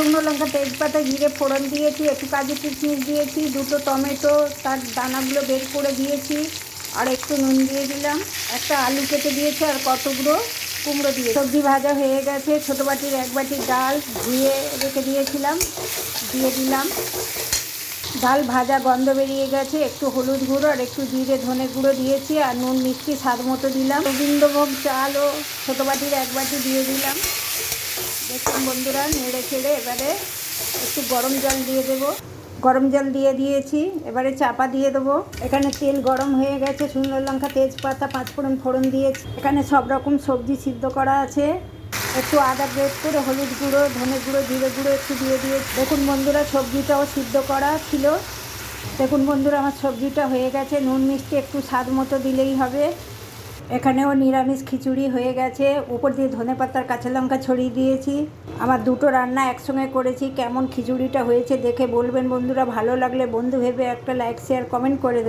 শুকনো লঙ্কা, তেজপাতা, জিরে ফোড়ন দিয়েছি, একটু কাজু কিশমিশ দিয়েছি, দুটো টমেটো তার দানাগুলো বের করে দিয়েছি, আর একটু নুন দিয়ে দিলাম, একটা আলু কেটে দিয়েছি, আর কতগুলো কুমড়ো দিয়ে। সবজি ভাজা হয়ে গেছে। ছোটো বাটির 1 বাটি ডাল ধুয়ে রেখে দিয়েছিলাম, দিয়ে দিলাম। ডাল ভাজা গন্ধ বেরিয়ে গেছে, একটু হলুদ গুঁড়ো আর একটু জিরে ধনে গুঁড়ো দিয়েছি, আর নুন মিষ্টি স্বাদ মতো দিলাম। গোবিন্দভোগ চালও ছোটো বাটির 1 বাটি দিয়ে দিলাম। দেখুন বন্ধুরা, নেড়ে ছেড়ে এবারে একটু গরম জল দিয়ে দেবো। গরম জল দিয়ে দিয়েছি, এবারে চাপা দিয়ে দেবো। এখানে তেল গরম হয়ে গেছে, শুকনো লঙ্কা, তেজপাতা, পাঁচফোড়ন ফোড়ন দিয়েছি। এখানে সব রকম সবজি সিদ্ধ করা আছে। একটু আদা গ্রেট করে, হলুদ গুঁড়ো, ধনে গুঁড়ো, জিরে গুঁড়ো একটু দিয়ে দিয়েছি। দেখুন বন্ধুরা, সবজিটাও সিদ্ধ করা ছিল। দেখুন বন্ধুরা, আমার সবজিটা হয়ে গেছে। নুন মিষ্টি একটু স্বাদ মতো দিলেই হবে। এখানেও নিরামিষ খিচুড়ি হয়ে গেছে। উপর দিয়ে ধনেপাতার কাঁচা লঙ্কা ছড়িয়ে দিয়েছি। আমার দুটো রান্না একসঙ্গে করেছি। কেমন খিচুড়িটা হয়েছে দেখে বলবেন বন্ধুরা। ভালো লাগলে বন্ধু ভেবে একটা লাইক শেয়ার কমেন্ট করে দেবেন।